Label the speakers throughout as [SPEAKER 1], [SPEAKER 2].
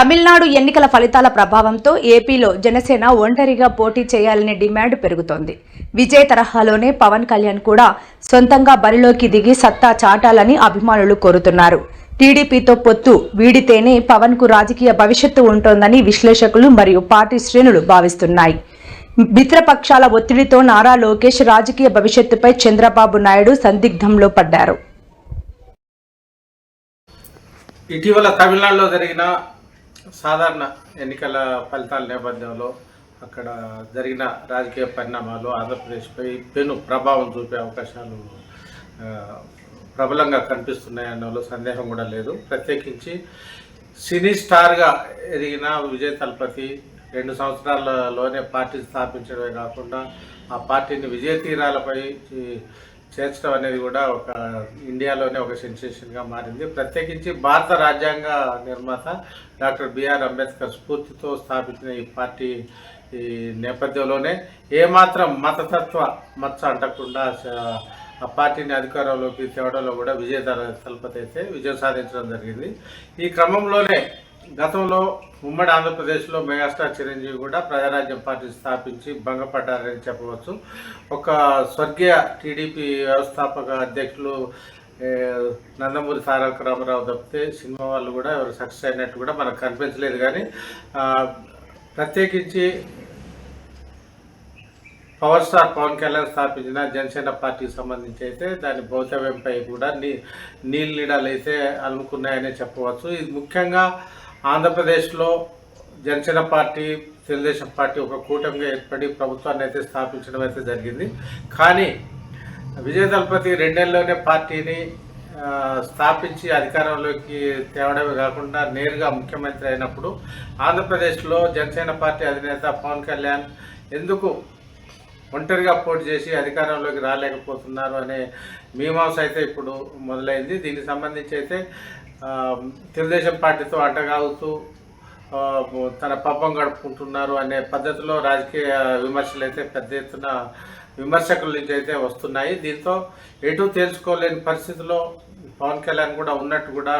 [SPEAKER 1] తమిళనాడు ఎన్నికల ఫలితాల ప్రభావంతో ఏపీలో జనసేన ఒంటరిగా పోటీ చేయాలనే డిమాండ్ పెరుగుతోంది. విజయ్ తరహాలోనే పవన్ కళ్యాణ్ కూడా సొంతంగా బరిలోకి దిగి సత్తా చాటాలని అభిమానులు కోరుతున్నారు. టీడీపీతో పొత్తు వీడితేనే పవన్ కు రాజకీయ భవిష్యత్తు ఉంటోందని విశ్లేషకులు మరియు పార్టీ శ్రేణులు భావిస్తున్నాయి. మిత్రపక్షాల ఒత్తిడితో నారా లోకేష్ రాజకీయ భవిష్యత్తుపై చంద్రబాబు నాయుడు సందిగ్ధంలో పడ్డారు.
[SPEAKER 2] ఇటీవల తమిళనాడులో జరిగిన సాధారణ ఎన్నికల ఫలితాల నేపథ్యంలో అక్కడ జరిగిన రాజకీయ పరిణామాలు ఆంధ్రప్రదేశ్పై పెను ప్రభావం చూపే అవకాశాలు ప్రబలంగా కనిపిస్తున్నాయన్నలో సందేహం కూడా లేదు. ప్రత్యేకించి సినీ స్టార్గా ఎదిగిన విజయ్ తలపతి 2 సంవత్సరాలలోనే పార్టీ స్థాపించడమే కాకుండా ఆ పార్టీని విజయ తీరాలపై చేర్చడం అనేది కూడా ఒక ఇండియాలోనే ఒక సెన్సేషన్గా మారింది. ప్రత్యేకించి భారత రాజ్యాంగ నిర్మాత డాక్టర్ బిఆర్ అంబేద్కర్ స్ఫూర్తితో స్థాపించిన ఈ పార్టీ ఈ నేపథ్యంలోనే ఏమాత్రం మతతత్వ మచ్చ అంటకుండా ఆ పార్టీని అధికారంలోకి తేవడంలో కూడా విజయ తలపతి అయితే విజయం సాధించడం జరిగింది. ఈ క్రమంలోనే గతంలో ఉమ్మడి ఆంధ్రప్రదేశ్లో మెగాస్టార్ చిరంజీవి కూడా ప్రజారాజ్యం పార్టీ స్థాపించి భంగపడ్డారని చెప్పవచ్చు. ఒక స్వర్గీయ టీడీపీ వ్యవస్థాపక అధ్యక్షులు నందమూరి తారక రామారావు తప్పితే సినిమా వాళ్ళు కూడా ఎవరు సక్సెస్ అయినట్టు కూడా మనకు కనిపించలేదు. కానీ ప్రత్యేకించి పవర్ స్టార్ పవన్ కళ్యాణ్ స్థాపించిన జనసేన పార్టీకి సంబంధించి అయితే దాని భౌతవ్యంపై కూడా నీళ్ళనీడాలు అయితే అనుకున్నాయనే చెప్పవచ్చు. ఇది ముఖ్యంగా ఆంధ్రప్రదేశ్లో జనసేన పార్టీ తెలుగుదేశం పార్టీ ఒక కూటమిగా ఏర్పడి ప్రభుత్వాన్ని అయితే స్థాపించడం అయితే జరిగింది. కానీ విజయ్ దళపతి 2 నెలల్లోనే పార్టీని స్థాపించి అధికారంలోకి తేవడమే కాకుండా నేరుగా ముఖ్యమంత్రి అయినప్పుడు ఆంధ్రప్రదేశ్లో జనసేన పార్టీ అధినేత పవన్ కళ్యాణ్ ఎందుకు ఒంటరిగా పోటీ చేసి అధికారంలోకి రాలేకపోతున్నారు అనే మీమాంస అయితే ఇప్పుడు మొదలైంది. దీనికి సంబంధించి అయితే తెలుగుదేశం పార్టీతో అడ్డగాగుతూ తన పబ్బం గడుపుకుంటున్నారు అనే పద్ధతిలో రాజకీయ విమర్శలు అయితే పెద్ద ఎత్తున విమర్శకుల నుంచి అయితే వస్తున్నాయి. దీంతో ఎటు తేల్చుకోలేని పరిస్థితిలో పవన్ కళ్యాణ్ కూడా ఉన్నట్టు కూడా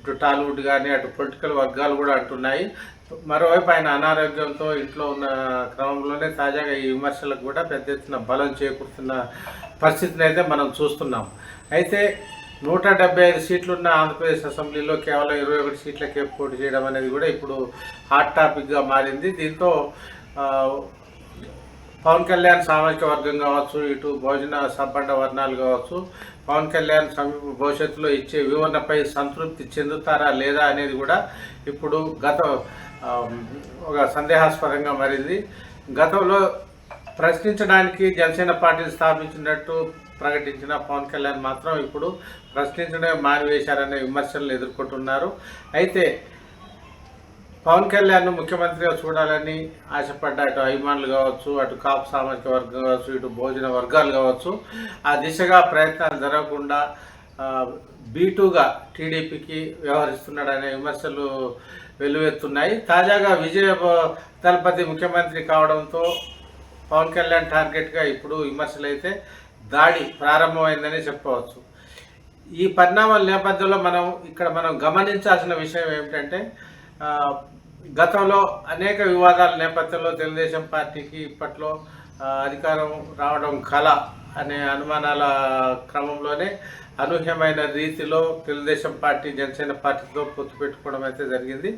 [SPEAKER 2] ఇటు టాలీవుడ్ కానీ అటు పొలిటికల్ వర్గాలు కూడా అంటున్నాయి. మరోవైపు ఆయన అనారోగ్యంతో ఇంట్లో ఉన్న క్రమంలోనే తాజాగా ఈ విమర్శలకు కూడా పెద్ద ఎత్తున బలం చేకూరుతున్న పరిస్థితిని అయితే మనం చూస్తున్నాం. అయితే 175 సీట్లున్న ఆంధ్రప్రదేశ్ అసెంబ్లీలో కేవలం 21 సీట్లకే పోటీ చేయడం అనేది కూడా ఇప్పుడు హాట్ టాపిక్గా మారింది. దీంతో పవన్ కళ్యాణ్ సామాజిక వర్గం కావచ్చు, ఇటు భోజన సంపన్న వర్ణాలు కావచ్చు, పవన్ కళ్యాణ్ సమీప భవిష్యత్తులో ఇచ్చే వివరణపై సంతృప్తి చెందుతారా లేదా అనేది కూడా ఇప్పుడు ఒక సందేహాస్పదంగా మారింది. గతంలో ప్రశ్నించడానికి జనసేన పార్టీని స్థాపించినట్టు ప్రకటించిన పవన్ కళ్యాణ్ మాత్రం ఇప్పుడు ప్రశ్నించడమే మానివేశారనే విమర్శలను ఎదుర్కొంటున్నారు. అయితే పవన్ కళ్యాణ్ను ముఖ్యమంత్రిగా చూడాలని ఆశపడ్డ అటు అభిమానులు కావచ్చు, అటు కాపు సామాజిక వర్గం కావచ్చు, ఇటు భోజన వర్గాలు కావచ్చు, ఆ దిశగా ప్రయత్నాలు జరగకుండా బీటుగా టీడీపీకి వ్యవహరిస్తున్నాడనే విమర్శలు వెల్లువెత్తున్నాయి. తాజాగా విజయ దళపతి ముఖ్యమంత్రి కావడంతో పవన్ కళ్యాణ్ టార్గెట్గా ఇప్పుడు విమర్శలు అయితే దాడి ప్రారంభమైందని చెప్పవచ్చు. ఈ పరిణామాల నేపథ్యంలో మనం గమనించాల్సిన విషయం ఏమిటంటే గతంలో అనేక వివాదాల నేపథ్యంలో తెలుగుదేశం పార్టీకి ఇప్పట్లో అధికారం రావడం కల అనే అనుమానాల క్రమంలోనే అనూహ్యమైన రీతిలో తెలుగుదేశం పార్టీ జనసేన పార్టీతో పొత్తు పెట్టుకోవడం అయితే జరిగింది.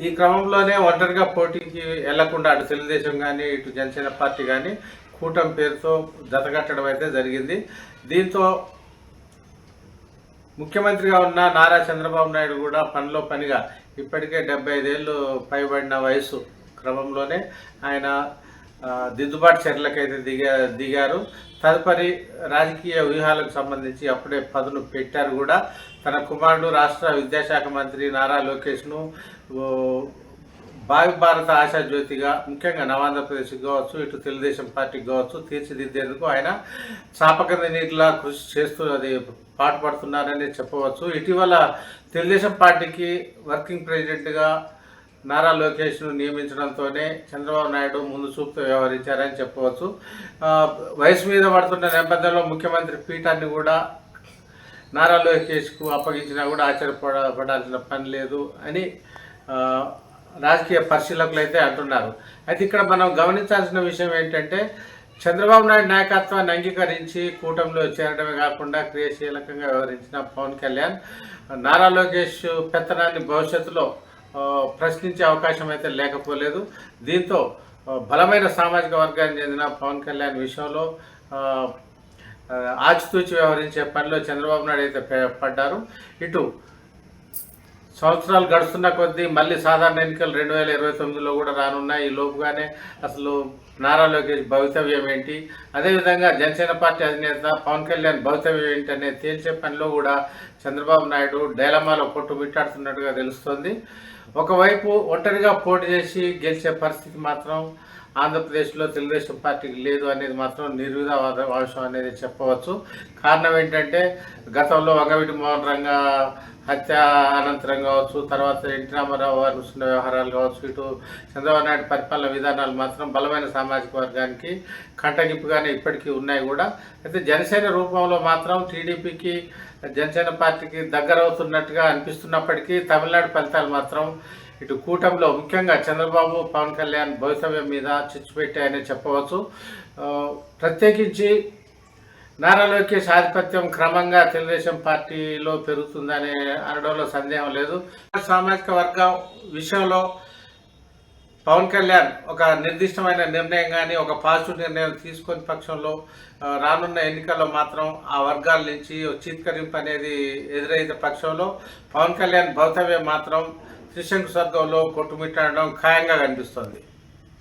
[SPEAKER 2] ఈ క్రమంలోనే ఒంటరిగా పోటీకి వెళ్లకుండా అటు తెలుగుదేశం కానీ ఇటు జనసేన పార్టీ కానీ కూటమి పేరుతో జతగట్టడం అయితే జరిగింది. దీంతో ముఖ్యమంత్రిగా ఉన్న నారా చంద్రబాబు నాయుడు కూడా పనిలో పనిగా ఇప్పటికే 75 ఏళ్ళు పైబడిన వయసు క్రమంలోనే ఆయన దిద్దుబాటు చర్యలకైతే దిగారు. తదుపరి రాజకీయ వ్యూహాలకు సంబంధించి అప్పుడే పదును పెట్టారు కూడా. తన కుమారుడు రాష్ట్ర విద్యాశాఖ మంత్రి నారా లోకేష్ను భావి భారత ఆశాజ్యోతిగా ముఖ్యంగా నవాంధ్రప్రదేశ్కి కావచ్చు, ఇటు తెలుగుదేశం పార్టీకి కావచ్చు తీర్చిదిద్దేందుకు ఆయన చాపకంది నీటిలా కృషి చేస్తూ పాటుపడుతున్నారని చెప్పవచ్చు. ఇటీవల తెలుగుదేశం పార్టీకి వర్కింగ్ ప్రెసిడెంట్గా నారా లోకేష్ను నియమించడంతోనే చంద్రబాబు నాయుడు ముందు చూపుతో వ్యవహరించారని చెప్పవచ్చు. వయసు మీద పడుతున్న నేపథ్యంలో ముఖ్యమంత్రి పీఠాన్ని కూడా నారా లోకేష్కు అప్పగించినా కూడా ఆశ్చర్యపడాల్సిన పని లేదు అని రాజకీయ పరిశీలకులు అయితే అంటున్నారు. అయితే ఇక్కడ మనం గమనించాల్సిన విషయం ఏంటంటే చంద్రబాబు నాయుడు నాయకత్వాన్ని అంగీకరించి కూటమిలో చేరడమే కాకుండా క్రియాశీలకంగా వ్యవహరించిన పవన్ కళ్యాణ్ నారా లోకేష్ పెత్తనాన్ని భవిష్యత్తులో ప్రశ్నించే అవకాశం అయితే లేకపోలేదు. దీంతో బలమైన సామాజిక వర్గానికి చెందిన పవన్ కళ్యాణ్ విషయంలో ఆచితూచి వ్యవహరించే పనిలో చంద్రబాబు నాయుడు అయితే పడ్డారు. ఇటు సంవత్సరాలు గడుస్తున్న కొద్దీ మళ్ళీ సాధారణ ఎన్నికలు 2029లో కూడా రానున్నాయి. ఈ లోపుగానే అసలు నారా లోకేష్ భవితవ్యం ఏంటి, అదేవిధంగా జనసేన పార్టీ అధినేత పవన్ కళ్యాణ్ భవితవ్యం ఏంటి అనేది తేల్చే పనిలో కూడా చంద్రబాబు నాయుడు డైలమాలో కొట్టుమిట్టాడుతున్నట్టుగా తెలుస్తోంది. ఒకవైపు ఒంటరిగా పోటీ చేసి గెలిచే పరిస్థితి మాత్రం ఆంధ్రప్రదేశ్లో తెలుగుదేశం పార్టీకి లేదు అనేది మాత్రం నిర్వివాదం అనేది చెప్పవచ్చు. కారణం ఏంటంటే గతంలో వంగవీటి మోహన్ రంగా హత్య అనంతరం కావచ్చు, తర్వాత ఎన్టీ రామారావు అనుకున్న వ్యవహారాలు కావచ్చు, ఇటు చంద్రబాబు నాయుడు పరిపాలన విధానాలు మాత్రం బలమైన సామాజిక వర్గానికి కంటగింపుగానే ఇప్పటికీ ఉన్నాయి కూడా. అయితే జనసేన రూపంలో మాత్రం టీడీపీకి జనసేన పార్టీకి దగ్గరవుతున్నట్టుగా అనిపిస్తున్నప్పటికీ తమిళనాడు ఫలితాలు మాత్రం ఇటు కూటమిలో ముఖ్యంగా చంద్రబాబు పవన్ కళ్యాణ్ భవితవ్యం మీద చిచ్చు పెట్టాయని చెప్పవచ్చు. ప్రత్యేకించి నారా లోకేష్ ఆధిపత్యం క్రమంగా తెలుగుదేశం పార్టీలో పెరుగుతుందని అనడంలో సందేహం లేదు. సామాజిక వర్గం విషయంలో పవన్ కళ్యాణ్ ఒక నిర్దిష్టమైన నిర్ణయం కానీ ఒక పాజిటివ్ నిర్ణయం తీసుకొని పక్షంలో రానున్న ఎన్నికల్లో మాత్రం ఆ వర్గాల నుంచి చీత్కరింపు అనేది ఎదురైన పక్షంలో పవన్ కళ్యాణ్ భవితవ్యం మాత్రం త్రిశంకు స్వర్గంలో కొట్టుమిట్టాడడం ఖాయంగా కనిపిస్తోంది.